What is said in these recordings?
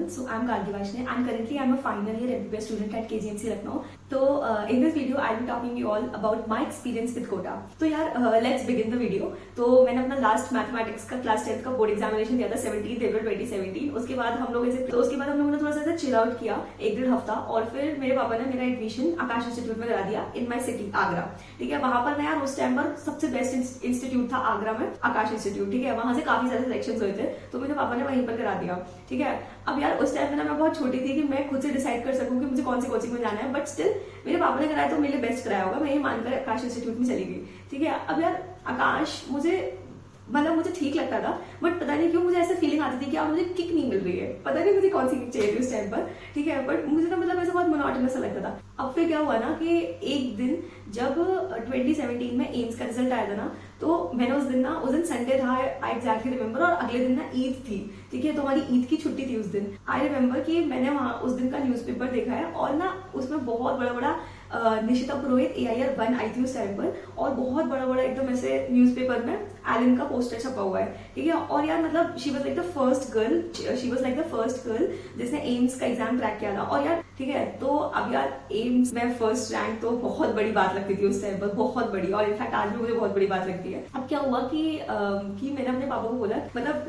everyone. So I'm Gargi Vaishnav and currently I'm a final year MBBS student at KGMC Lucknow. So in this video I'll be talking to you all about my experience with Kota. तो यार let's begin the video. तो मैंने अपना last mathematics का class 10th का board examination दिया था 17 अप्रैल 2017. उसके बाद हम लोग हम लोगों ने थोड़ा सा चिल आउट किया 1-1.5 हफ्ता और फिर मेरे पापा ने मेरा एडमिशन आकाश इंस्टीट्यूट में करा दिया इन माई सिटी आगरा. ठीक है, वहां पर ना यार उस टाइम पर सबसे बेस्ट इंस्टीट्यूट था आगरा में आकाश इंस्टीट्यूट. ठीक है, वहां से काफी सारे सिलेक्शन हुए थे तो मेरे पापा ने वहीं पर करा दिया. ठीक है, अब यार उस टाइम में ना मैं बहुत छोटी थी कि मैं खुद से डिसाइड कर सकूं कि मुझे कौन सी कोचिंग में जाना है, बट स्टिल मेरे पापा ने कराया तो मेरे लिए बेस्ट कराया होगा. मैं ये मानकर आकाश इंस्टीट्यूट में चली गई. ठीक है, अब यार आकाश मुझे ठीक लगता था, बट पता नहीं क्यों मुझे ऐसे फीलिंग आती थी कि यार मुझे किक नहीं मिल रही है. पता नहीं मुझे कौन सी किक चाहिए थी उस टाइम पर. ठीक है, बट मुझे ना ऐसा बहुत मोनोटोनस सा लगता था. अब फिर क्या हुआ ना कि एक दिन जब 2017 में एम्स का रिजल्ट आया था ना, तो मैंने उस दिन संडे था, आई एग्जैक्टली रिमेम्बर, और अगले दिन ना ईद थी. ठीक है, तो हमारी ईद की छुट्टी थी उस दिन. आई रिमेम्बर कि मैंने वहां उस दिन का न्यूज़पेपर देखा है और ना उसमें बहुत बड़ा निशिता पुरोहित AIR 1 आई थी उस टाइम पर, और बहुत बड़ा एकदम ऐसे न्यूज़पेपर में एलन का पोस्टर छपा हुआ है. ठीक है, और यार she was like the first girl जिसने एम्स का एग्जाम क्रैक किया था. और यार ठीक है, तो अब यार एम्स में फर्स्ट रैंक तो बहुत बड़ी बात लगती थी उस टाइम पर, बहुत बड़ी, और इनफैक्ट आज भी मुझे बहुत बड़ी बात लगती है. अब क्या हुआ कि मैंने अपने पापा को बोला,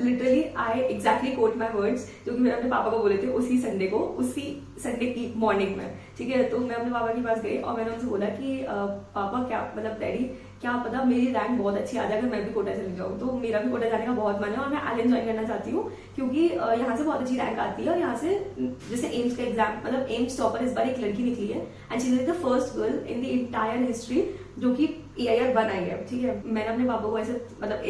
literally I exactly quote my words जो कि मैंने अपने पापा को बोले थे उसी संडे की मॉर्निंग में. ठीक है, तो मैं अपने पापा के पास गई और मैंने उनसे बोला कि पापा क्या डैडी क्या पता मेरी रैंक बहुत अच्छी आ जाए अगर मैं भी कोटा चली जाऊँ, तो मेरा भी कोटा जाने का बहुत मन है और मैं एलन ज्वाइन करना चाहती हूँ क्योंकि यहाँ से बहुत अच्छी रैंक आती है. और यहाँ से जैसे एम्स का एग्जाम एम्स टॉपर इस बार एक लड़की निकली है and she is the first girl in the entire history जो कि AIR 1 आई है. ठीक है, मैंने अपने पापा को ऐसे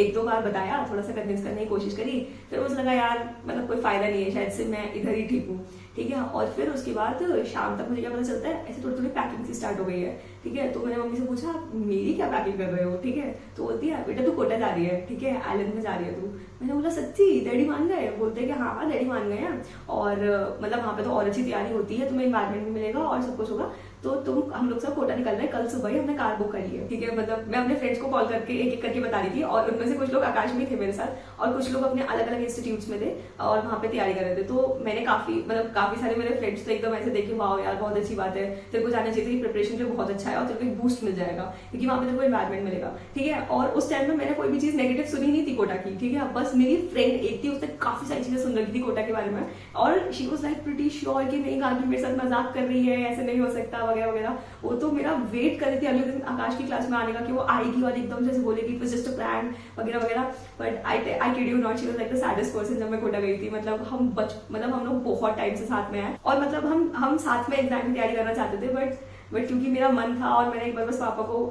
1-2 बार बताया, थोड़ा सा कन्विंस करने की कोशिश करी, फिर मुझे लगा यार कोई फायदा नहीं है, शायद से मैं इधर ही ठीक हूँ. ठीक है, और फिर उसके बाद शाम तक मुझे क्या पता चलता है ऐसे थोड़ी पैकिंग सी स्टार्ट हो गई है. ठीक है, तो मैंने मम्मी से पूछा मेरी क्या पैकिंग कर रहे हो. ठीक है, तो बोलती है बेटा तू कोटा जा रही है. ठीक है, आइलैंड में जा रही है तू. मैंने बोला सच्ची डैडी मान गए. बोलते हैं कि हाँ डैडी मान गए हैं, और वहाँ पे तो और अच्छी तैयारी होती है, तुम्हें एनवायरमेंट भी मिलेगा और सब कुछ होगा, तो हम लोग सब कोटा निकल रहे हैं कल सुबह ही, हमने कार बुक करी है. ठीक है, मैं अपने फ्रेंड्स को कॉल करके एक करके बता रही थी, और उनमें से कुछ लोग आकाश में थे मेरे साथ और कुछ लोग अपने अलग अलग इंस्टीट्यूट्स में थे और वहाँ पे तैयारी कर रहे थे. तो मैंने काफी सारे मेरे फ्रेंड्स तो एकदम ऐसे देखे वाओ यार बहुत अच्छी बात है, तेरे को जाना चाहिए, प्रिपरेशन के लिए बहुत अच्छा है और तेरे को एक बूस्ट मिल जाएगा क्योंकि वहाँ पे तेरे को एनवायरमेंट मिलेगा. ठीक है, और उस टाइम में मैंने कोई भी चीज नेगेटिव सुनी नहीं थी कोटा की. ठीक है, बस मेरी फ्रेंड एक थी, उसने काफी सारी चीजें सुन रखी थी कोटा के बारे में, और she was like pretty sure कि नहीं गार्गी मेरे साथ मजाक कर रही है, ऐसे नहीं हो सकता वगैरह वगैरह. वो तो मेरा वेट कर रही थी अगले दिन आकाश की क्लास में आने का कि वो आएगी और एकदम से बोलेगी it was just a prank वगैरह वगैरह. But I kid you not, she was like the saddest person जब मैं कोटा गई थी. हम लोग बहुत टाइम से साथ में हैं और हम साथ में एग्जाम की तैयारी करना चाहते थे, बट क्योंकि मेरा मन था और मैंने एक बार बस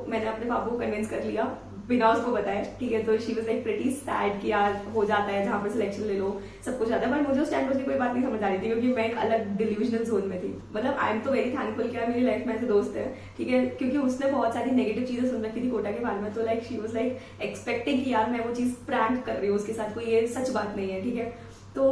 मैंने अपने पापा को कन्विंस कर लिया बिना उसको बताए. ठीक है, तो she was like pretty sad कि यार हो जाता है जहाँ पर सिलेक्शन ले लो सब कुछ आता है. बट मुझे उस टाइम पर कोई बात नहीं समझ आ रही थी क्योंकि मैं एक अलग डिल्यूजनल जोन में थी. आई एम तो वेरी थैंकफुल कि यार मेरी लाइफ में ऐसे दोस्त है. ठीक है, क्योंकि उसने बहुत सारी नेगेटिव चीजें सुन रखी थी कोटा के बारे में, तो like she was like expecting कि यार मैं वो चीज प्रैंक कर रही हूँ उसके साथ, कोई ये सच बात नहीं है. ठीक है, तो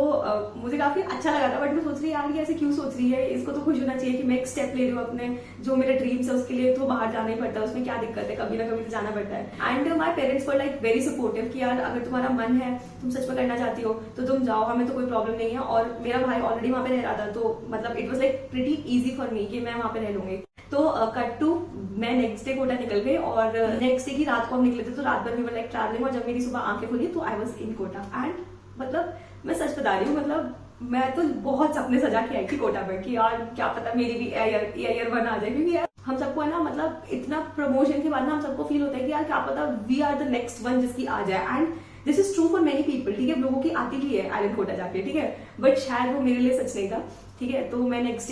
मुझे काफी अच्छा लगा था, बट मैं सोच रही यार ये ऐसे क्यों सोच रही है, इसको तो खुश होना चाहिए कि मैं एक स्टेप ले रही हूँ अपने जो मेरे ड्रीम्स है उसके लिए, तो बाहर जाना ही पड़ता है, उसमें क्या दिक्कत है, कभी ना कभी तो जाना पड़ता है. And my parents were like very supportive कि यार अगर तुम्हारा मन है, तुम सच में करना चाहती हो तो तुम जाओ, हमें तो कोई प्रॉब्लम नहीं है. और मेरा भाई ऑलरेडी वहाँ पे रह रहा था, तो it was like pretty easy for me कि मैं वहाँ पे रह लूंगी. तो कट टू मैं नेक्स्ट डे कोटा निकल गई और नेक्स्ट डे की रात को हम निकले थे, तो रात भर भी लाइक ट्रैवलिंग, और जब मेरी सुबह आंखें खुली तो I was in Kota. And मैं सच बता रही हूँ, मैं तो बहुत सपने सजा के आई थी कोटा में कि यार क्या पता मेरी भी AIR 1 आ जाए, क्योंकि यार हम सबको है ना इतना प्रमोशन के बाद ना हम सबको फील होता है कि यार क्या पता we are the next one जिसकी आ जाए. And this is true for many people. ठीक है, लोगों की आती भी है आइलैंड कोटा जाके. ठीक है, बट शायद वो मेरे लिए सच नहीं था. ठीक है, तो मैं नेक्स्ट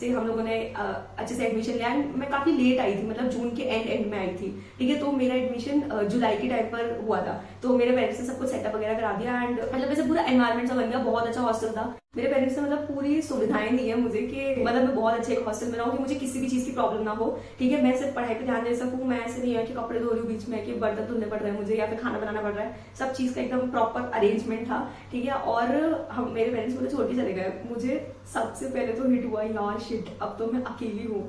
डे हम लोगों ने अच्छे से एडमिशन लिया. एंड मैं काफी लेट आई थी, जून के एंड में आई थी. ठीक है, तो मेरा एडमिशन जुलाई के टाइम पर हुआ था, तो मेरे पेरेंट्स ने सब कुछ सेटअप वगैरह करा दिया. एंड ऐसे पूरा एनवायरमेंट सा बन गया, बहुत अच्छा हॉस्टल था. मेरे पेरेंट्स ने पूरी सुविधाएं दी है मुझे कि मैं बहुत अच्छे एक हॉस्टल में रहूं कि मुझे किसी भी चीज की प्रॉब्लम ना हो. ठीक है, मैं सिर्फ पढ़ाई पे ध्यान दे सकूं, मैं ऐसे नहीं है कि कपड़े धो रही हूँ बीच में, कि बर्तन धुलने पड़ रहे हैं मुझे या फिर खाना बनाना पड़ रहा है. सब चीज का एकदम प्रॉपर अरेंजमेंट था. ठीक है, और मेरे पेरेंट्स मुझे छोड़ के चले गए. मुझे सबसे पहले तो हिट हुआ यार शिट, अब तो मैं अकेली हूँ.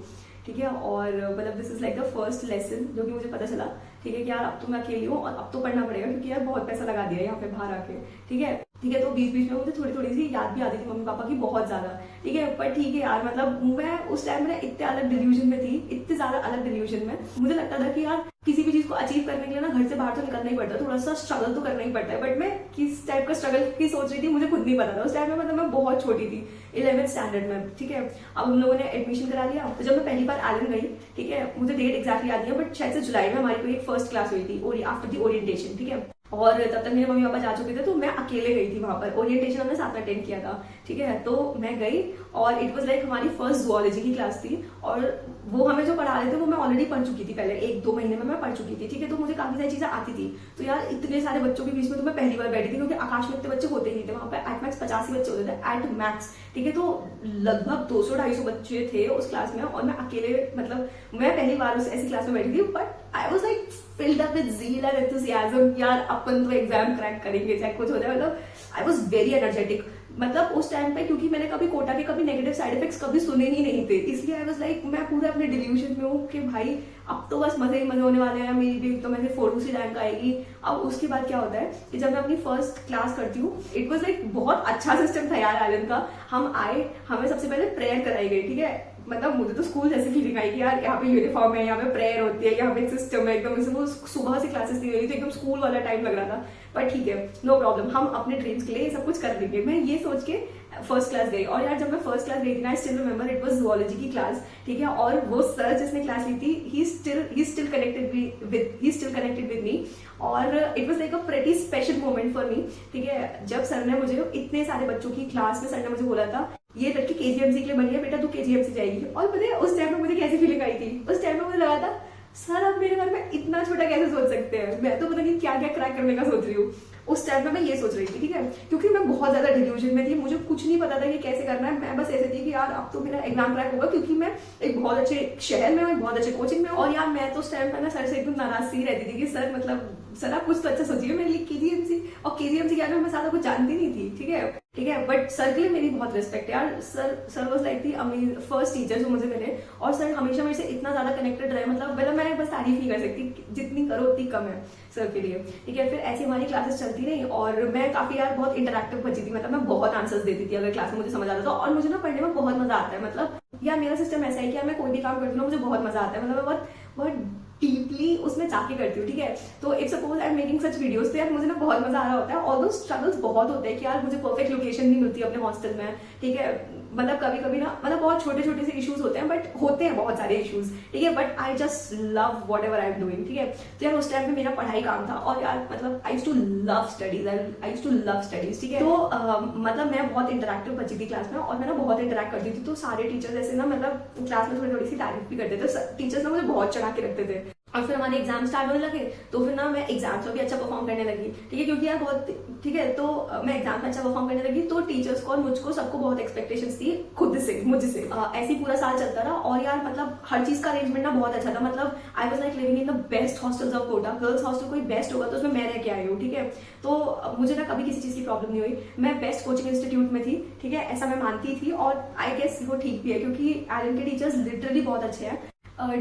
ठीक है, और this is like the first lesson जो कि मुझे पता चला. ठीक है कि यार अब तो मैं अकेली हूँ और अब तो पढ़ना पड़ेगा क्योंकि यार बहुत पैसा लगा दिया यहाँ पे बाहर आके. ठीक है, ठीक है। तो बीच बीच में मुझे थोड़ी थोड़ी सी याद भी आती थी मम्मी पापा की, बहुत ज्यादा, ठीक है। पर ठीक है यार, मतलब मैं उस टाइम में इतने अलग डिल्यूजन में थी, इतने ज्यादा अलग डिल्यूजन में, मुझे लगता था कि यार किसी भी चीज को अचीव करने के लिए ना घर से बाहर तो निकलना ही पड़ता है, थोड़ा सा स्ट्रगल तो करना ही पड़ता है। बट मैं किस टाइप का स्ट्रगल की सोच रही थी मुझे खुद नहीं पता था उस टाइम में, मतलब मैं बहुत छोटी थी, 11th स्टैंडर्ड में, ठीक है। अब हम लोगों ने एडमिशन करा लिया, तो जब मैं पहली बार एलन गई, ठीक है, मुझे डेट एक्जैक्टली याद नहीं है, बट शायद से जुलाई में हमारी कोई फर्स्ट क्लास हुई थी आफ्टर दी ओरिएंटेशन, ठीक है। और तब तक मेरे मम्मी पापा जा चुके थे, तो मैं अकेले गई थी वहां पर। ओरिएंटेशन हमने साथ में अटेंड किया था, ठीक है। तो मैं गई और इट वाज लाइक हमारी फर्स्ट जूलॉजी की क्लास थी, और वो हमें जो पढ़ा रहे थे वो मैं ऑलरेडी पढ़ चुकी थी, पहले 1-2 महीने में मैं पढ़ चुकी थी, ठीक है। तो मुझे काफी सारी चीजें आती थी। तो यार इतने सारे बच्चों के बीच में तो मैं पहली बार बैठी थी, क्योंकि आकाश में इतने बच्चे होते ही थे वहां पर, एट मैक्स 85 बच्चे होते थे एट मैक्स, ठीक है। तो लगभग 200-250 बच्चे थे उस क्लास में, और मैं अकेले, मतलब मैं पहली बार उस ऐसी क्लास में बैठी थी, but I was like filled up with zeal and enthusiasm, यार अपन तो एग्जाम क्रैक करेंगे चाहे कुछ हो जाए, मतलब आई वाज वेरी एनर्जेटिक। मतलब उस टाइम पे, क्योंकि मैंने कभी कोटा के कभी नेगेटिव साइड इफेक्ट्स कभी सुने ही नहीं थे, इसलिए आई वाज लाइक मैं पूरा अपने डिल्यूजन में हूँ कि भाई अब तो बस मजे ही मजे होने वाले हैं, मेरी भी तो मेरे 4th रैंक आएगी। अब उसके बाद क्या होता है कि जब मैं अपनी फर्स्ट क्लास करती हूँ, इट वाज लाइक बहुत अच्छा सिस्टम था यार एलन का। हम आए, हमें सबसे पहले प्रेयर कराई गई, ठीक है। मतलब मुझे तो स्कूल जैसी फीलिंग आई कि यार यहाँ पे यूनिफॉर्म है, यहाँ पे प्रेयर होती है, यहाँ पे एक सिस्टम है, एकदम से वो सुबह से क्लासेस नहीं हो रही थी, एकदम स्कूल वाला टाइम लग रहा था। पर ठीक है, नो प्रॉब्लम, हम अपने ड्रीम्स के लिए सब कुछ कर लेंगे। मैं ये सोच के फर्स्ट क्लास गई, और यार जब मैं फर्स्ट क्लास गई थी ना, I still remember it was zoology की क्लास, ठीक है। और वो सर जिसने क्लास ली थी, he still connected with me, और it was like a pretty special moment for me, ठीक है। जब सर ने मुझे इतने सारे बच्चों की क्लास में सर ने मुझे बोला था, ये लड़की केजीएमसी के लिए बनी है बेटा, तू केजीएमसी जाएगी। और पता है उस टाइम में मुझे कैसी फीलिंग आई थी, उस टाइम में मुझे लगा था सर अब मेरे बारे में इतना छोटा कैसे सोच सकते हैं, मैं तो पता नहीं क्या क्या क्रैक करने का सोच रही हूँ। उस टाइम में मैं ये सोच रही थी, ठीक है, क्योंकि मैं बहुत ज्यादा डिल्यूजन में थी, मुझे कुछ नहीं पता था कि कैसे करना है। मैं बस ऐसे थी कि यार अब तो मेरा एग्जाम क्रैक होगा, क्योंकि मैं एक बहुत अच्छे शहर में हूँ, एक बहुत अच्छे कोचिंग में हूँ। और यार मैं तो उस टाइम पर ना सर से एकदम नाराज सी रहती थी कि सर, मतलब सर आप कुछ तो अच्छा सोचिए मेरे लिए केजीएमसी, और केजीएमसी क्या मैं ज्यादा कुछ जानती नहीं थी, ठीक है। बट सर के लिए मेरी बहुत रिस्पेक्ट है यार। Sir was like the first teacher जो मुझे मिले, और सर हमेशा मेरे से इतना ज्यादा कनेक्टेड रहे, मतलब मैं बस तारीफ नहीं कर सकती, जितनी करो उतनी कम है सर के लिए, ठीक है। फिर ऐसी हमारी क्लासेस चलती रही, और मैं काफी यार बहुत इंटरैक्टिव बची थी, मतलब मैं बहुत आंसर्स देती थी अगर क्लास में मुझे समझ आता था, और मुझे ना पढ़ने में बहुत मजा आता है। मतलब यार मेरा सिस्टम ऐसा है कि यार मैं कोई भी काम करती हूँ मुझे बहुत मजा आता है, मतलब मैं बहुत डीपली उसमें जाके करती हूँ, ठीक है। तो if suppose I am making such videos, तो यार मुझे ना बहुत मजा आ रहा होता है। ऑल दो स्ट्रगल्स बहुत होते हैं कि यार मुझे परफेक्ट लोकेशन नहीं मिलती अपने हॉस्टल में, ठीक है। मतलब कभी कभी ना, मतलब बहुत छोटे छोटे से इश्यूज होते हैं, बट होते हैं बहुत सारे इश्यूज, ठीक है। But I just love what ever I am doing, ठीक है। तो यार उस टाइम पे मेरा पढ़ाई काम था, और यार मतलब I used to love studies, ठीक है। तो मतलब मैं बहुत इंटरैक्टिव बची थी क्लास में, और मैं ना बहुत इंटरैक्ट करती थी, तो सारे टीचर्स ऐसे ना मतलब क्लास में थोड़ी थोड़ी सी तारीफ भी करते थे, टीचर्स ना मुझे बहुत चढ़ा के रखते थे। और फिर हमारे एग्जाम स्टार्ट होने लगे, तो फिर ना मैं एग्जाम्स में भी अच्छा परफॉर्म करने लगी, ठीक है, क्योंकि यार बहुत, ठीक है। तो मैं एग्जाम में अच्छा परफॉर्म करने लगी, तो टीचर्स को और मुझको सबको बहुत एक्सपेक्टेशंस थी खुद से, मुझसे। ऐसे ही पूरा साल चलता रहा, और यार मतलब हर चीज का अरेंजमेंट ना बहुत अच्छा था। मतलब I was like living in the best hostels of Kota. Girls hostel कोई बेस्ट होगा तो उसमें मैं रह के आई हूँ, ठीक है। तो मुझे ना कभी किसी चीज की प्रॉब्लम नहीं हुई, मैं बेस्ट कोचिंग इंस्टीट्यूट में थी, ठीक है, ऐसा मैं मानती थी, और आई गेस वो ठीक भी है, क्योंकि एलन के टीचर्स लिटरली बहुत अच्छे हैं,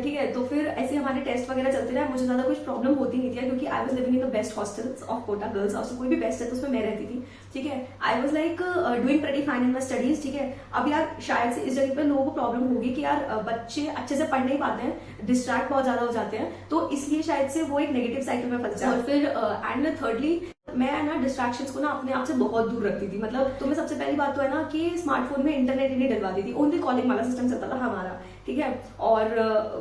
ठीक है। तो फिर ऐसे हमारे टेस्ट वगैरह चलते रहे, मुझे ज्यादा कुछ प्रॉब्लम होती नहीं थी, क्योंकि I was living in the best hostels of Kota. Girls hostel कोई भी बेस्ट है तो उसमें मैं रहती थी, ठीक है। आई was like doing pretty fine in my studies, ठीक है। अब यार शायद से इस जगह पे लोगों को प्रॉब्लम होगी कि यार बच्चे अच्छे से पढ़ नहीं पाते हैं, डिस्ट्रैक्ट बहुत ज्यादा हो जाते हैं, तो इसलिए शायद से वो एक नेगेटिव साइकिल में फंस जाए। और फिर एंड थर्डली मैं ना डिस्ट्रैक्शंस को ना अपने आप से बहुत दूर रखती थी। मतलब तो मैं सबसे पहली बात तो है ना कि स्मार्टफोन में इंटरनेट ही नहीं डलवाती थी, ओनली कॉलिंग वाला सिस्टम चलता था हमारा, ठीक है। और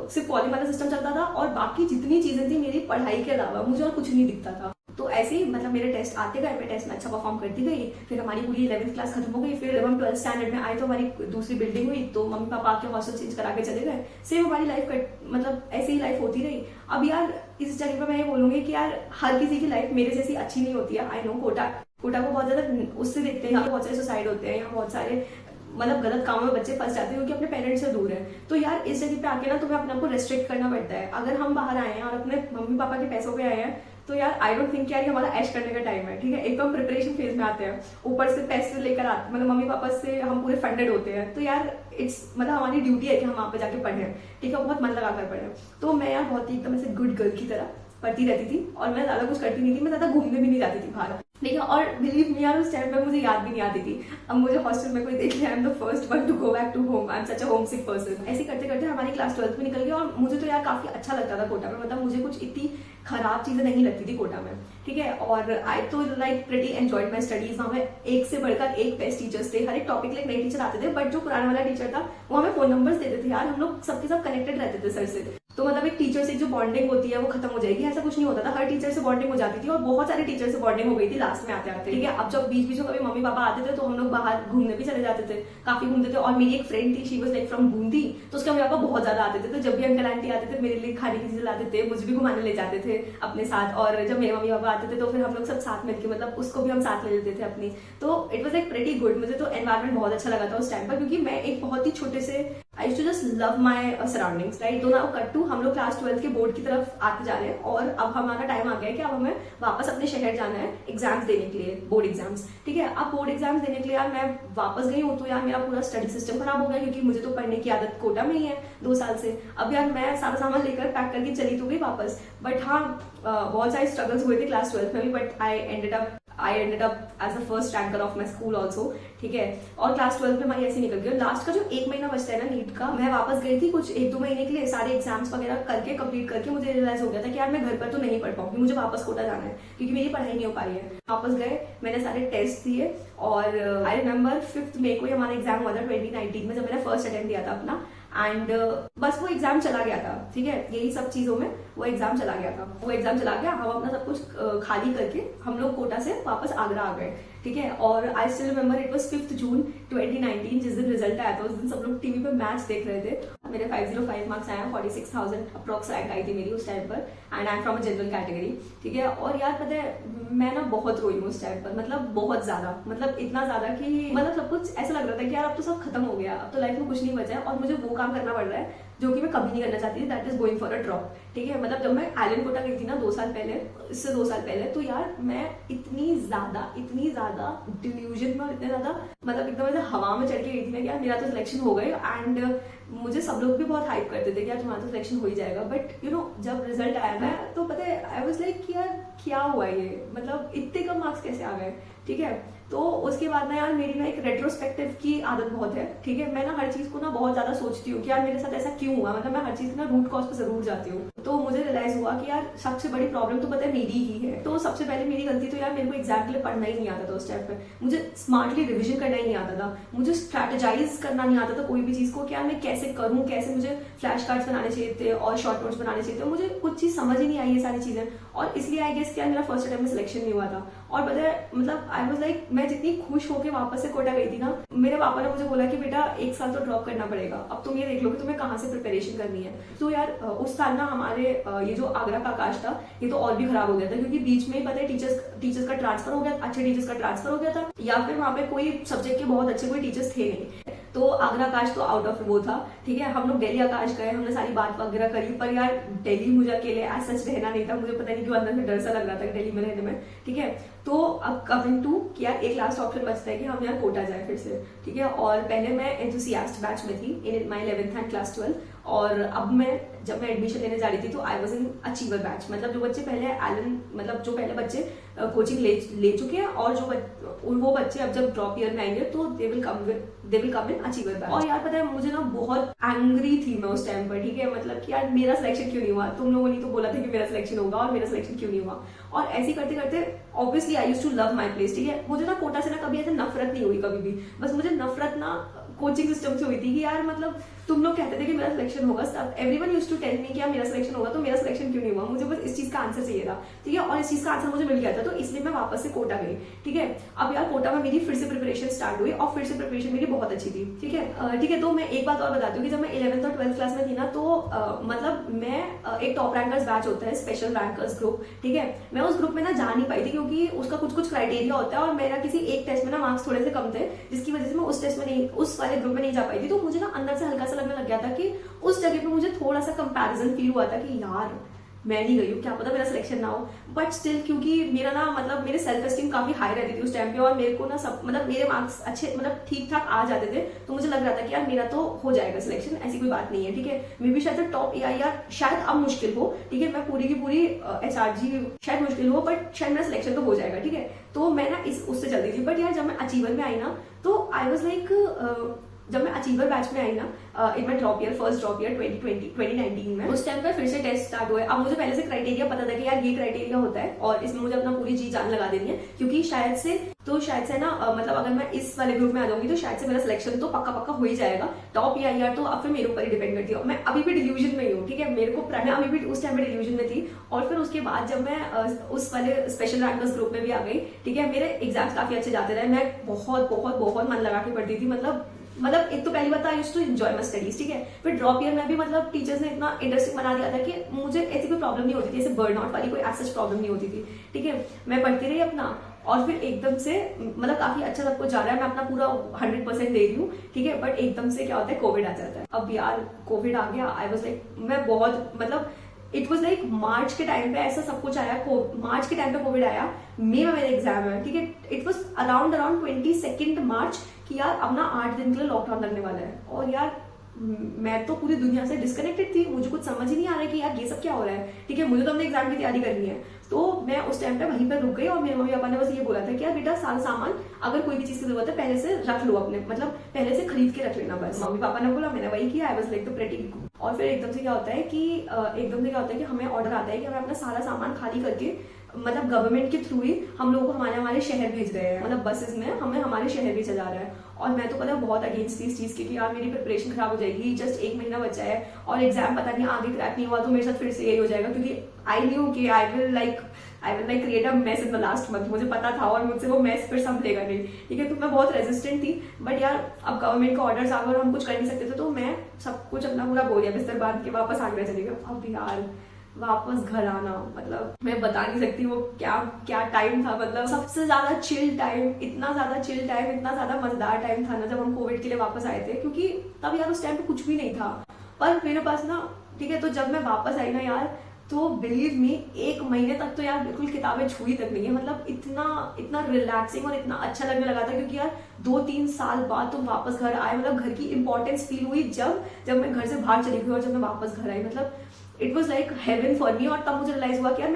सिर्फ कॉलिंग वाला सिस्टम चलता था, और बाकी जितनी चीजें थी मेरी पढ़ाई के अलावा मुझे और कुछ नहीं दिखता था। तो ऐसे ही मतलब मेरे टेस्ट आते गए, मैं टेस्ट में अच्छा परफॉर्म करती गई। फिर हमारी पूरी 11th क्लास खत्म हो गई, फिर जब हम 12th स्टैंडर्ड में आए तो हमारी दूसरी बिल्डिंग हुई, तो मम्मी पापा आके हॉस्टल चेंज करा के चले गए। सेम हमारी लाइफ मतलब ऐसे ही लाइफ होती रही। अब यार इस जगह पर मैं ये बोलूंगी कि यार हर किसी की लाइफ मेरे जैसी अच्छी नहीं होती है। आई नो कोटा को बहुत ज्यादा उससे देखते हैं, यहाँ बहुत सारे सुसाइड होते हैं, यहाँ बहुत सारे मतलब गलत कामों में बच्चे फंस जाते हैं क्योंकि अपने पेरेंट्स से दूर है। तो यार इस जगह पे आके ना तुम्हें अपने आप को रेस्ट्रिक्ट करना पड़ता है। अगर हम बाहर आए हैं और अपने मम्मी पापा के पैसों पे आए हैं, तो यार आई डोंट थिंक यार ये हमारा ऐश करने का टाइम है, ठीक है। एक तो हम प्रिपरेशन फेज में आते हैं, ऊपर से पैसे लेकर आते, मतलब मम्मी पापा से हम पूरे फंडेड होते हैं, तो यार इट्स मतलब हमारी ड्यूटी है कि हम वहाँ पे जाके पढ़ें, ठीक है, बहुत मन लगा कर पढ़ें। तो मैं यार बहुत ही एकदम ऐसे गुड गर्ल की तरह पढ़ती रहती थी और मैं ज्यादा कुछ करती नहीं थी, मैं ज्यादा घूमने भी नहीं जाती थी बाहर, ठीक है। और बिलीव मी यार, उस टाइम पे मुझे याद भी नहीं आती थी। अब मुझे हॉस्टल में कोई देख लिया, I am the first one to go back to home, I am such a homesick person. ऐसे करते करते हमारी क्लास 12th में निकल गई और मुझे तो यार काफी अच्छा लगता था कोटा में, मतलब मुझे कुछ इतनी खराब चीजें नहीं लगती थी कोटा में, ठीक है। और आई तो like pretty enjoyed my studies. वहाँ में एक से बढ़कर एक बेस्ट टीचर्स थे, हर एक टॉपिक लाइक नए टीचर आते थे, बट जो पुराना वाला टीचर था वो हमें फोन नंबर्स देते थे यार, हम लोग सबके सब कनेक्टेड रहते थे सर से। तो मतलब एक टीचर से जो बॉन्डिंग होती है वो खत्म हो जाएगी, ऐसा कुछ नहीं होता था, हर टीचर से बॉन्डिंग हो जाती थी और बहुत सारे टीचर से बॉन्डिंग हो गई थी लास्ट में आते आते, ठीक है। अब जब बीच बीच में कभी मम्मी पापा आते थे तो हम लोग बाहर घूमने भी चले जाते थे, काफी घूमते थे। और मेरी एक फ्रेंड थी, she was like from Bundi, तो उसके मम्मी पापा बहुत ज्यादा आते थे, तो जब भी अंकल आंटी आते थे मेरे लिए खाने की चीजें लाते थे, मुझे भी घुमाने ले जाते थे अपने साथ। और जब मेरे मम्मी पापा आते थे तो फिर हम लोग सब साथ मिलकर, मतलब उसको भी हम साथ ले लेते थे अपनी। तो it was like pretty good. मुझे तो एनवायरमेंट बहुत अच्छा लगा था उस टाइम पर, क्योंकि मैं एक बहुत ही छोटे से I used to just love my surroundings, right. तो नाउ कट टू, हम लोग क्लास 12 के बोर्ड की तरफ आते जा रहे हैं और अब हमारा टाइम आ गया है कि अब हमें वापस अपने शहर जाना है एग्जाम्स देने के लिए, बोर्ड एग्जाम्स, ठीक है। अब बोर्ड एग्जाम्स देने के लिए यार मैं वापस गई हूँ, तो यार मेरा पूरा स्टडी सिस्टम खराब हो गया, क्योंकि मुझे तो पढ़ने की आदत कोटा में ही है 2 साल से। अब यार मैं सारा सामान लेकर पैक करके चली तो गई वापस, बट हाँ बहुत सारे स्ट्रगल्स हुए थे क्लास 12 में भी, but I ended up as the first ranker of my school also, ठीक है। और क्लास 12 में हमारी ऐसे निकल गई। लास्ट का जो 1 महीना बचता है ना नीट का, मैं वापस गई थी कुछ 1-2 महीने के लिए, सारे एग्जाम्स वगैरह करके कंप्लीट करके मुझे रियलाइज हो गया था कि यार मैं घर पर तो नहीं पढ़ पाऊंगी, मुझे वापस कोटा जाना है, क्योंकि मेरी पढ़ाई नहीं हो पा रही है। वापस गए, मैंने सारे टेस्ट दिए और आई रिमेम्बर 5 मई को हमारा एग्जाम हुआ था 2019 में, जब मैंने फर्स्ट अटेम्प्ट दिया था अपना। एंड बस वो एग्जाम चला गया था, ठीक है। यही सब चीजों में वो एग्जाम चला गया था, वो एग्जाम चला गया। हम अपना सब कुछ खाली करके हम लोग कोटा से वापस आगरा आ गए, ठीक है। और I still remember it was 5 जून 2019, जिस दिन रिजल्ट आया था उस दिन सब लोग टीवी पे मैच देख रहे थे। मेरे 505 मार्क्स आया, 46,000 अप्रॉक्स रैंक आई थी मेरी उस टाइम पर, and I am from a general category, ठीक है। और यार पता है मैं ना बहुत रोई हूँ उस टाइम पर, मतलब बहुत ज्यादा, मतलब इतना ज्यादा कि मतलब सब कुछ ऐसा लग रहा था कि यार अब तो सब खत्म हो गया, अब तो लाइफ में कुछ नहीं बचा है और मुझे वो काम करना पड़ रहा है जो कि मैं कभी नहीं करना चाहती थी, that is going for a drop, ठीक है। मतलब जब मैं आइलैंड कोटा गई थी ना 2 साल पहले, इससे 2 साल पहले, तो यार मैं इतनी ज्यादा डिल्यूजन में और इतने ज्यादा मतलब एकदम ऐसे हवा में चढ़ के गई थी मैं कि यार मेरा तो सिलेक्शन हो गई। एंड मुझे सब लोग भी बहुत हाइप करते थे कि यार तुम्हारा तो सिलेक्शन हो ही जाएगा, बट यू नो जब रिजल्ट आया ना तो पता है आई वाज लाइक कि यार क्या हुआ ये, मतलब इतने कम मार्क्स कैसे आ गए, ठीक है। तो उसके बाद ना यार मेरी ना एक रेट्रोस्पेक्टिव की आदत बहुत है, ठीक है। मैं ना हर चीज को ना बहुत ज्यादा सोचती हूँ कि यार मेरे साथ ऐसा क्यों हुआ, मतलब मैं हर चीज ना रूट कॉज पे जरूर जाती हूँ। तो मुझे रियलाइज हुआ कि यार सबसे बड़ी प्रॉब्लम तो पता है मेरी ही है। तो सबसे पहले मेरी गलती तो यार मेरे को एग्जाम के लिए पढ़ना ही नहीं आता था उस टाइम पे, मुझे स्मार्टली रिविजन करना ही नहीं आता था, मुझे स्ट्रैटेजाइज करना नहीं आता था कोई भी चीज को कि यार मैं कैसे करूँ, कैसे मुझे फ्लैश कार्ड्स बनाने चाहिए थे और शॉर्ट नोट्स बनाने चाहिए थे, मुझे कुछ चीज समझ ही नहीं आई ये सारी चीजें। और इसलिए आई गेस कि यार मेरा फर्स्ट अटेम्प्ट में सिलेक्शन नहीं हुआ था। और पता है मतलब आई वाज लाइक मैं जितनी खुश होकर वापस से कोटा गई थी ना, मेरे पापा ने मुझे बोला कि बेटा 1 साल तो ड्रॉप करना पड़ेगा, अब तुम ये देख लो कि तुम्हें कहाँ से प्रिपरेशन करनी है। तो यार उस साल ना हमारे ये जो आगरा का आकाश था ये तो और भी खराब हो गया था, क्योंकि बीच में ही पता है टीचर्स का ट्रांसफर हो गया, अच्छे टीचर्स का ट्रांसफर हो गया था, या फिर वहाँ पे कोई सब्जेक्ट के बहुत अच्छे कोई टीचर्स थे नहीं। तो आगरा आकाश तो आउट ऑफ वो था, ठीक है। हम लोग दिल्ली आकाश गए, हमने सारी बात वगैरह करी, पर यार दिल्ली मुझे अकेले एज सच रहना नहीं था, मुझे पता नहीं क्यों अंदर से डर सा लग रहा था दिल्ली में रहने में, ठीक है। तो अब कमिंग टू कि यार एक लास्ट ऑप्शन बचता है कि हम यार कोटा जाए फिर से, ठीक है। और पहले मैं एंथुसियास्ट बैच में थी इन माई 11th एंड क्लास 12, और अब मैं जब मैं एडमिशन लेने जा रही थी तो I was in achiever batch, मतलब जो बच्चे पहले मतलब जो पहले बच्चे कोचिंग ले चुके हैं और वो बच्चे अब जब ड्रॉप ईयर में आएंगे तो they will come in achiever batch. और यार पता है मुझे ना बहुत एंग्री थी मैं उस टाइम पर, ठीक है। मतलब कि यार मेरा सिलेक्शन क्यों नहीं हुआ, तुम लोगों ने तो बोला था कि मेरा सिलेक्शन होगा और मेरा सिलेक्शन क्यों नहीं हुआ। और ऐसे करते करते obviously I used to love my place, ठीक है। मुझे ना कोटा से ना कभी ऐसे नफरत नहीं हुई कभी भी, बस मुझे नफरत ना कोचिंग सिस्टम से हुई थी कि यार मतलब तुम लोग कहते थे कि मेरा सिलेक्शन होगा, सब everyone used to tell me कि यार मेरा सिलेक्शन होगा, तो मेरा सिलेक्शन क्यों नहीं हुआ। मुझे बस इस चीज का आंसर चाहिए था, ठीक है। और इस चीज का आंसर मुझे मिल गया था, तो इसलिए मैं वापस से कोटा गई, ठीक है। अब यार कोटा में मेरी फिर से प्रिपरेशन स्टार्ट हुई और फिर से प्रिपरेशन मेरी बहुत अच्छी थी, ठीक है, ठीक है। तो मैं एक बात और बताती हूँ कि जब मैं 11th और 12th क्लास में थी ना, तो मतलब मैं एक टॉप रैंकर्स बैच होता है, स्पेशल रैंकर्स ग्रुप, ठीक है। मैं उस ग्रुप में ना जा नहीं पाई थी क्योंकि उसका कुछ क्राइटेरिया होता है और मेरा किसी एक टेस्ट में ना मार्क्स थोड़े से कम थे, जिसकी वजह से मैं उस टेस्ट में नहीं, उस वाले ग्रुप में नहीं जा पाई थी। तो मुझे ना अंदर से हल्का सा लगने लग गया था कि उस जगह पे मुझे थोड़ा सा कंपैरिजन फील हुआ था कि यार मैं नहीं गई हूँ, क्या पता मेरा सिलेक्शन ना हो, बट स्टिल क्योंकि मेरा ना मतलब मेरे सेल्फ एस्टीम काफी हाई रहती थी उस टाइम पे, और मेरे को ना सब मतलब मेरे मार्क्स अच्छे मतलब ठीक ठाक आ जाते थे, तो मुझे लग रहा था कि यार मेरा तो हो जाएगा सिलेक्शन, ऐसी कोई बात नहीं है, ठीक है। मे बी शायद टॉप या शायद अब मुश्किल हो, ठीक है, मैं पूरी की पूरी SRG शायद मुश्किल हो, बट शायद मेरा सिलेक्शन तो हो जाएगा, ठीक है। तो मैं ना उससे चलती थी, बट यार जब मैं अचीवर में आई ना, तो आई वॉज लाइक जब मैं अचीवर बैच में आई ना in my drop year, first drop year 2019 में, उस टाइम पर फिर से टेस्ट स्टार्ट हुए। अब मुझे पहले से क्राइटेरिया पता था कि यार ये क्राइटेरिया होता है और इसमें मुझे अपना पूरी जी जान लगा देनी है, क्योंकि शायद से ना मतलब अगर मैं इस वाले ग्रुप में आ जाऊंगी तो शायद से मेरा सिलेक्शन तो पक्का हो ही जाएगा। टॉप या यार तो अब फिर मेरे ऊपर ही डिपेंड करती है। मैं अभी भी डिल्यूजन में ही हूँ, ठीक है, मेरे को मैं अभी भी उस टाइम में डिल्यूजन में थी। और फिर उसके बाद जब मैं उस वाले स्पेशल रैंकर्स ग्रुप में भी आ गई, ठीक है, मेरे एग्जाम्स काफी अच्छे जाते रहे, मैं बहुत मन लगा के पढ़ती थी। मतलब एक तो पहली बात I used to enjoy my studies, ठीक है। फिर ड्रॉप ईयर में भी मतलब टीचर्स ने इतना इंटरेस्टिंग बना दिया था कि मुझे ऐसी कोई प्रॉब्लम नहीं होती थी, ऐसे बर्नआउट वाली कोई ऐसी प्रॉब्लम नहीं होती थी, ठीक है। मैं पढ़ती रही अपना, और फिर एकदम से मतलब काफी अच्छा सब कुछ जा रहा है, मैं अपना पूरा 100% दे रही हूँ, ठीक है। बट एकदम से क्या होता है, कोविड आ जाता है। अब यार कोविड आ गया, आई वाज लाइक मैं बहुत मतलब इट वॉज लाइक मार्च के टाइम पे ऐसा सब कुछ आया, मार्च के टाइम पे कोविड आया, मई में मेरे एग्जाम है, ठीक है। इट वॉज अराउंड 22 मार्च कि यार अब ना 8 दिन के लिए लॉकडाउन लगने वाला है। और यार मैं तो पूरी दुनिया से डिस्कनेक्टेड थी, मुझे कुछ समझ ही नहीं आ रहा है कि यार ये सब क्या हो रहा है, ठीक है। मुझे तो अपने एग्जाम की तैयारी करनी है, तो मैं उस टाइम पे वहीं पर रुक गई। और मेरे मम्मी पापा ने बस ये बोला था कि यार बेटा सारा सामान अगर कोई भी चीज की जरूरत है पहले से रख लो, अपने मतलब पहले से खरीद के रख लेना बस। मम्मी पापा ने बोला, मैंने वही किया, आई वाज लाइक द प्रेटी। और फिर एकदम से क्या होता है कि हमें ऑर्डर आता है कि हमें अपना सारा सामान खाली करके मतलब गवर्नमेंट के थ्रू ही हम लोगों को हमारे शहर भेज रहे हैं, मतलब बसेस में हमें हमारे शहर भेजा जा रहा है। और मैं तो पता बहुत अगेंस्ट थी इस चीज की कि यार मेरी प्रिपरेशन खराब हो जाएगी, जस्ट 1 महीना बचा है और एग्जाम पता नहीं आगे क्रैक नहीं हुआ तो मेरे साथ फिर से यही हो जाएगा, क्योंकि आई न्यू कि आई will like create a mess in the last month, मुझे पता था और मुझसे वो मेस फिर संभलेगा नहीं, ठीक है। तो मैं बहुत रेजिस्टेंट थी, बट यार अब गवर्नमेंट का ऑर्डर्स आ गए और हम कुछ कर नहीं सकते थे, तो मैं सब कुछ अपना पूरा बोरिया बिस्तर बांध के वापस आगरा चली गई। अब यार वापस घर आना, मतलब मैं बता नहीं सकती वो क्या टाइम था। मतलब सबसे ज्यादा चिल टाइम, इतना ज्यादा चिल टाइम, इतना ज्यादा मजेदार टाइम था ना जब हम कोविड के लिए वापस आए थे, क्योंकि तब यार उस टाइम पे कुछ भी नहीं था। पर मेरे पास ना, ठीक है, तो जब मैं वापस आई ना यार, तो बिलीव मी 1 महीने तक तो यार बिल्कुल किताबें छुई तक नहीं है। मतलब इतना रिलैक्सिंग और इतना अच्छा लगने लगा था, क्योंकि यार 2-3 साल बाद तुम वापस घर आए, मतलब घर की इंपॉर्टेंस फील हुई जब मैं घर से बाहर चली गई और जब मैं वापस घर आई। मतलब it was like heaven for me. और तब मुझे रियलाइज हुआ कि यार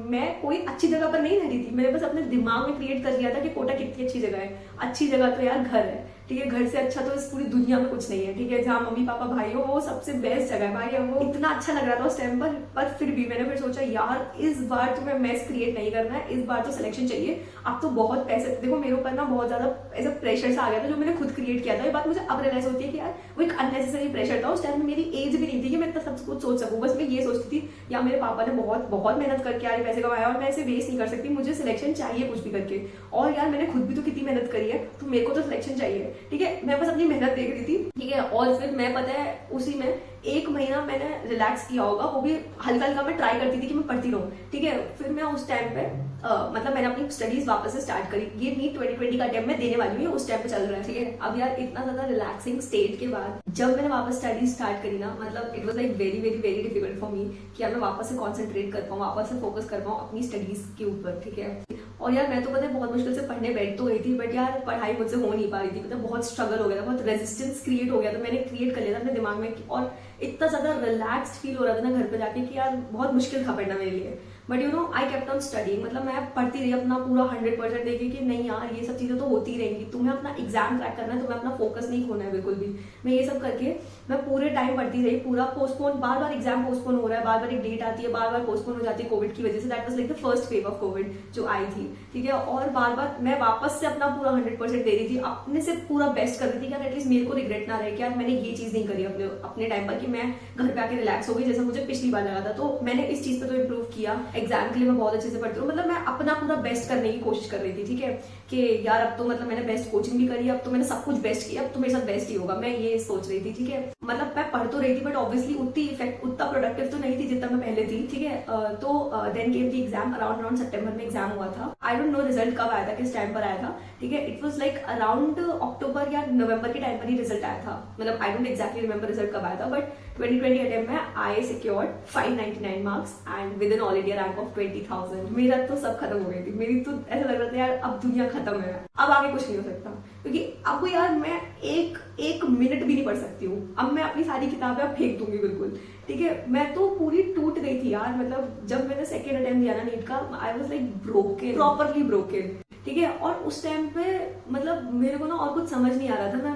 मैं कोई अच्छी जगह पर नहीं रह रही थी, मैंने बस अपने दिमाग में क्रिएट कर लिया था कि कोटा कितनी अच्छी जगह है। अच्छी जगह तो यार घर है, ठीक है, घर से अच्छा तो इस पूरी दुनिया में कुछ नहीं है, ठीक है। जहाँ मम्मी पापा भाई हो वो सबसे बेस्ट जगह है भाई। अब वो इतना अच्छा लग रहा था उस टाइम पर फिर भी मैंने फिर सोचा यार इस बार तो मैं मेस क्रिएट नहीं करना है, इस बार तो सिलेक्शन चाहिए। अब तो बहुत पैसे, देखो मेरे ऊपर ना बहुत ज्यादा ऐसा प्रेशर सा आ गया था जो मैंने खुद क्रिएट किया था। ये बात मुझे अब रियलाइज होती है कि यार वो एक अननेसेसरी प्रेशर था। उस टाइम में मेरी एज भी नहीं थी कि मैं इतना सब कुछ सोच सकूं। बस मैं ये सोचती थी यार मेरे पापा ने बहुत मेहनत करके यार पैसे कमाया और मैं ऐसे वेस्ट नहीं कर सकती, मुझे सिलेक्शन चाहिए कुछ भी करके। और यार मैंने खुद भी तो कितनी मेहनत करी है, तो मेरे को तो सिलेक्शन चाहिए, ठीक है। मैं बस अपनी मेहनत देख रही थी, ठीक है। और फिर मैं पता है उसी में 1 महीना मैंने रिलैक्स किया होगा, वो भी हल्का मैं ट्राई करती थी कि मैं पढ़ती रहूं, ठीक है। फिर मैं उस टाइम पे मतलब मैंने अपनी स्टडीज वापस से स्टार्ट करी। ये नीट 2020 का अटेम्प्ट मैं देने वाली हूँ, उस टाइम पे चल रहा है, ठीक है। अब यार इतना ज्यादा रिलैक्सिंग स्टेट के बाद जब मैंने वापस स्टडीज स्टार्ट करी ना, मतलब it was like very very very difficult for me कि यार मैं वापस से कॉन्सेंट्रेट कर पाऊँ, वापस से फोकस कर पाऊँ अपनी स्टडीज के ऊपर, ठीक है। और यार मैं तो पता है बहुत मुश्किल से पढ़ने बैठ तो गई थी, बट यार पढ़ाई मुझसे हो नहीं पा रही थी। मतलब बहुत स्ट्रगल हो गया था, बहुत रेजिस्टेंस क्रिएट हो गया था, मैंने क्रिएट कर लिया था अपने दिमाग में। और इतना ज्यादा रिलैक्स्ड फील हो रहा था ना घर पे जाके कि यार बहुत मुश्किल था पढ़ना मेरे लिए। But you know I kept on studying, मतलब मैं पढ़ती रही अपना पूरा 100% देके कि नहीं यार ये सब चीजें तो होती रहेंगी, तुम्हें अपना एग्जाम क्रैक करना है, तुम्हें अपना फोकस नहीं खोना है बिल्कुल भी। मैं ये सब करके मैं पूरे टाइम पढ़ती रही, पूरा पोस्टपोन, बार बार एग्जाम पोस्टपोन हो रहा है, बार बार एक डेट आती है, बार बार पोस्टपोन हो जाती है कोविड की वजह से। That was like the first wave of Covid जो आई थी, ठीक है। और बार बार मैं वापस से अपना पूरा 100% दे रही थी, अपने से पूरा बेस्ट कर रही थी कि यार एटलीस्ट मेरे को रिग्रेट ना रहे कि यार मैंने ये चीज नहीं करी अपने टाइम पर, कि मैं घर पे आके रिलैक्स हो गई जैसा मुझे पिछली बार लगा था। तो मैंने इस चीज पे तो इम्प्रूव किया। एग्जाम के लिए मैं बहुत अच्छे से पढ़ती हूँ, मतलब मैं अपना पूरा बेस्ट करने की कोशिश कर रही थी, ठीक है, कि यार अब तो मतलब मैंने बेस्ट कोचिंग भी करी, अब तो मैंने सब कुछ बेस्ट किया, अब तो मेरे साथ बेस्ट ही होगा, मैं ये सोच रही थी, ठीक है। मतलब मैं पढ़ तो रही थी बट ऑब्वियसली उतना प्रोडक्टिव तो नहीं थी जितना मैं पहले थी, ठीक है। तो then came the exam, around सितंबर में एग्जाम हुआ था। आई डोंट नो रिजल्ट कब आया था, किस टाइम पर आया था, ठीक है। इट वाज लाइक अराउंड अक्टूबर या नवंबर के टाइम पर ही रिजल्ट आया था, मतलब I don't exactly remember result कब आया था, बट 2020 अटेम्प्ट में I secured 599 marks and with an All India rank of 20,000। मेरा तो सब खत्म हो गई थी, मेरी तो ऐसा लग रहा था यार अब दुनिया खत्म है, अब आगे कुछ नहीं हो सकता, क्योंकि अब यार मैं एक मिनट भी नहीं पढ़ सकती हूँ। अब मैं अपनी सारी किताबें अब फेंक दूंगी बिल्कुल, ठीक है। मैं तो पूरी टूट गई थी यार, मतलब जब मैंने सेकेंड अटेम्प्ट दिया ना नीट का, आई was like broken, properly broken, ठीक है। और उस टाइम पे मतलब मेरे को ना और कुछ समझ नहीं आ रहा था,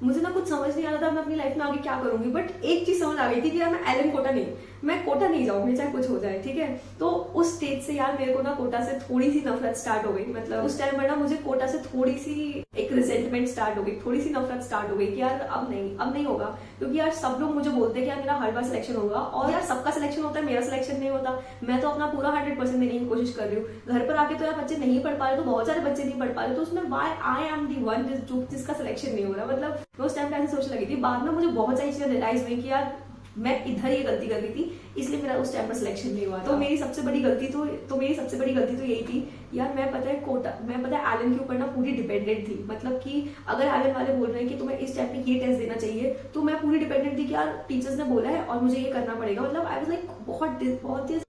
मुझे ना कुछ समझ नहीं आ रहा था मैं अपनी लाइफ में आगे क्या करूंगी। बट एक चीज समझ आ गई थी कि यार मैं एलन कोटा नहीं, मैं कोटा नहीं जाऊंगी चाहे कुछ हो जाए, ठीक है। तो उस स्टेज से यार मेरे को ना कोटा से थोड़ी सी नफरत स्टार्ट हो गई, मतलब उस टाइम पर ना मुझे कोटा से थोड़ी सी एक रिजेंटमेंट स्टार्ट हो गई, थोड़ी सी नफरत स्टार्ट हो गई कि यार अब नहीं होगा, क्योंकि यार सब लोग मुझे बोलते हैं कि यार मेरा हर बार सिलेक्शन होगा, और यार सबका सिलेक्शन होता है, मेरा सिलेक्शन नहीं होता। मैं तो अपना पूरा 100% देने की कोशिश कर रही हूँ। घर पर आके तो यार बच्चे नहीं पढ़ पा रहे, तो बहुत सारे बच्चे नहीं पढ़ पा रहे, तो उसमें why I am the one जिसका सिलेक्शन नहीं हो रहा। मतलब मैं उस टाइम पे ऐसे सोचने लगी थी। बाद में मुझे बहुत सारी चीजें रियलाइज हुई कि यार मैं इधर ये गलती कर रही थी, इसलिए मेरा उस टाइम पर सिलेक्शन नहीं हुआ। तो मेरी सबसे बड़ी गलती तो यही थी यार, मैं पता है एलन के ऊपर ना पूरी डिपेंडेंट थी। मतलब कि अगर एलन वाले बोल रहे हैं कि तुम्हें इस टाइम पे ये टेस्ट देना चाहिए, तो मैं पूरी डिपेंडेंट थी कि यार टीचर्स ने बोला है और मुझे ये करना पड़ेगा। मतलब आई वाज लाइक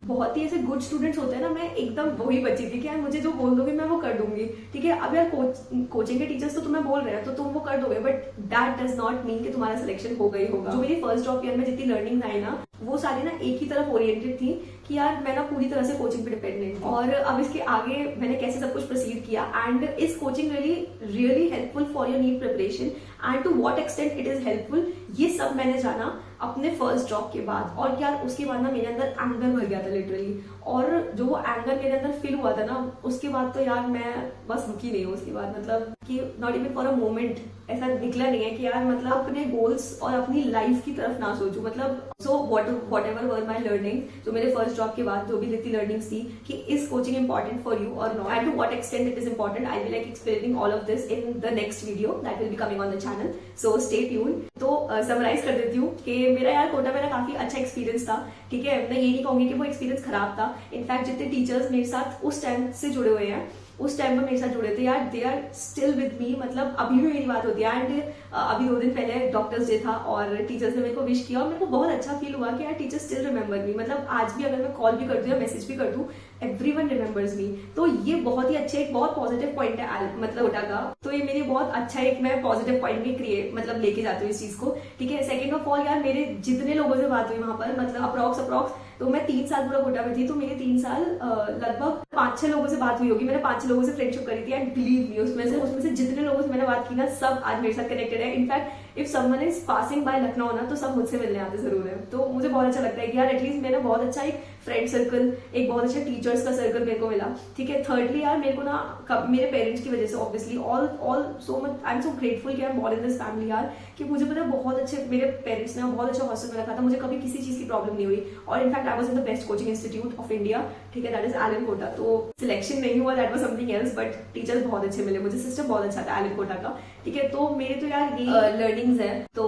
बहुत ही ऐसे गुड स्टूडेंट्स होते हैं ना, मैं एकदम वही बची थी कि यार मुझे जो बोल दोगे मैं वो कर दूंगी, ठीक है। अब यार कोचिंग के टीचर्स तो तुम्हें बोल रहे हैं तो तुम वो कर दोगे, but that does not mean कि तुम्हारा सिलेक्शन हो गई होगा। जो मेरी फर्स्ट ड्रॉप ईयर में जितनी लर्निंग आई ना, वो सारी ना एक ही तरफ ओरिएंटेड थी कि यार मैं ना पूरी तरह से कोचिंग पे डिपेंडेंट थी। और अब इसके आगे मैंने कैसे सब कुछ प्रोसीड किया, and is coaching really helpful for your NEET preparation and to what extent it is helpful, ये सब मैंने जाना अपने फर्स्ट जॉब के बाद। और यार उसके बाद ना मेरे अंदर एंगर भर गया था लिटरली, और जो वो एंगर मेरे अंदर फील हुआ था ना, उसके बाद तो यार मैं बस रुकी नहीं हूँ उसके बाद। मतलब कि not even for a moment ऐसा निकला नहीं है कि यार मतलब अपने गोल्स और अपनी लाइफ की तरफ ना सोचूं। मतलब so what ever were my learning, जो मेरे फर्स्ट जॉब के बाद जो भी जितनी लर्निंग्स थी कि is coaching important for you और not, and to what extent it is important, I will like explaining all of this in the next video that will be coming on the channel, so stay tuned. तो summarize कर देती हूँ कि मेरा यार कोटा में काफी अच्छा एक्सपीरियंस था, ठीक है। मैं ये नहीं कहूंगी कि वो एक्सपीरियंस खराब था। इनफैक्ट जितने टीचर्स मेरे साथ उस टाइम से जुड़े हुए हैं, उस टाइम पर मेरे साथ जुड़े थे यार, they are still with me. मतलब अभी भी मेरी बात होती है। एंड अभी 2 दिन पहले डॉक्टर्स डे था और टीचर्स ने मेरे को विश किया और मेरे को बहुत अच्छा फील हुआ कि यार टीचर्स स्टिल रिमेंबर मी। मतलब आज भी अगर मैं कॉल भी कर दूं या मैसेज भी कर दूं, एवरीवन रिमेंबर्स मी। तो ये बहुत ही अच्छे, एक बहुत पॉजिटिव पॉइंट है मतलब कोटा का। तो ये मेरी बहुत अच्छा एक मैं पॉजिटिव पॉइंट भी मतलब लेके जाती हूँ इस चीज को, ठीक है। सेकंड ऑफ ऑल यार मेरे जितने लोगों से बात हुई वहां पर, मतलब अप्रॉक्स तो मैं 3 साल पूरा कोटा में थी, तो मेरे 3 साल लगभग 5-6 लोगों से बात हुई होगी। मैंने 5-6 लोगों से फ्रेंडशिप करी थी, एंड बिलीव मी उसमें से जितने लोगों से मैंने बात की ना, सब आज मेरे साथ कनेक्टेड है। In fact if someone is passing by Lucknow ना, तो सब मुझसे मिलने आते जरूर है। तो मुझे बहुत अच्छा लगता है कि यार एटलीस्ट मेरा बहुत अच्छा एक फ्रेंड सर्कल, एक बहुत अच्छा टीचर्स का सर्कल मेरे को मिला, ठीक है। थर्डली यार मेरे को ना मेरे पेरेंट्स की वजह से obviously all so much I am so grateful कि I am born in this family यार, कि मुझे पता है बहुत अच्छे मेरे पेरेंट्स ने बहुत अच्छा हॉस्टल में रखा था, मुझे कभी किसी चीज की प्रॉब्लम नहीं हुई। और in fact I was in the best coaching institute of India, ठीक है, दैट इज एलन कोटा। तो सिलेक्शन नहीं हुआ, that was something else, but teachers बहुत अच्छे मिले मुझे, सिस्टम बहुत अच्छा था एलन कोटा का, ठीक है। तो मेरे तो यार ये लर्निंग्स है। तो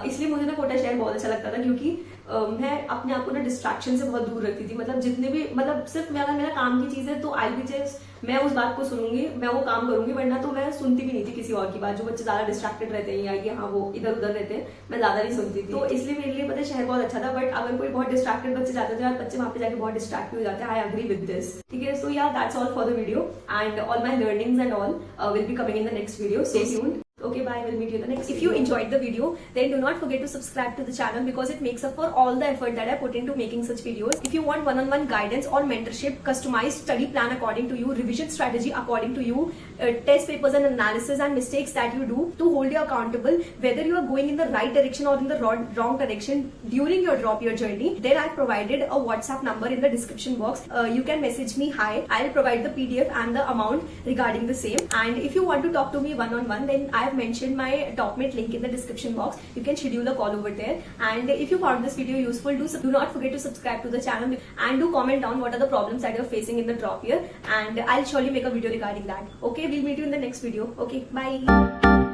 इसलिए मुझे ना कोटा शहर बहुत अच्छा लगता था, क्योंकि मैं अपने आप को ना डिस्ट्रैक्शन से बहुत दूर रखती थी। मतलब जितने भी मतलब सिर्फ मेरा काम की चीज है तो आई बी मैं उस बात को सुनूंगी, मैं वो काम करूंगी, वरना तो मैं सुनती भी नहीं थी किसी और की बात। जो बच्चे ज्यादा डिस्ट्रैक्टेड रहते हैं या कि हाँ वो इधर उधर रहते हैं, मैं ज्यादा नहीं सुनती थी। तो इसलिए मेरे लिए पता है शहर बहुत अच्छा था। बट अगर कोई बहुत डिस्ट्रैक्टेड बच्चे जाते थे यार, बच्चे वहां पे जाके बहुत डिस्ट्रैक्ट हो जाते हैं। आई एग्री विद दिस, ठीक है। सो यार that's all for the video and all my learnings and all will be coming in the next video, stay tuned. Okay, bye. We'll meet you in the next. If you enjoyed the video, then do not forget to subscribe to the channel because it makes up for all the effort that I put into making such videos. If you want one-on-one guidance or mentorship, customized study plan according to you, revision strategy according to you, test papers and analysis and mistakes that you do to hold you accountable, whether you are going in the right direction or in the wrong direction during your drop year journey, then I've provided a WhatsApp number in the description box. You can message me hi. I'll provide the PDF and the amount regarding the same. And if you want to talk to me one-on-one, then I've mentioned my Topmate link in the description box. You can schedule a call over there. And if you found this video useful, do not forget to subscribe to the channel and do comment down what are the problems that you're facing in the drop year, and I'll surely make a video regarding that. Okay, we'll meet you in the next video. Okay, bye.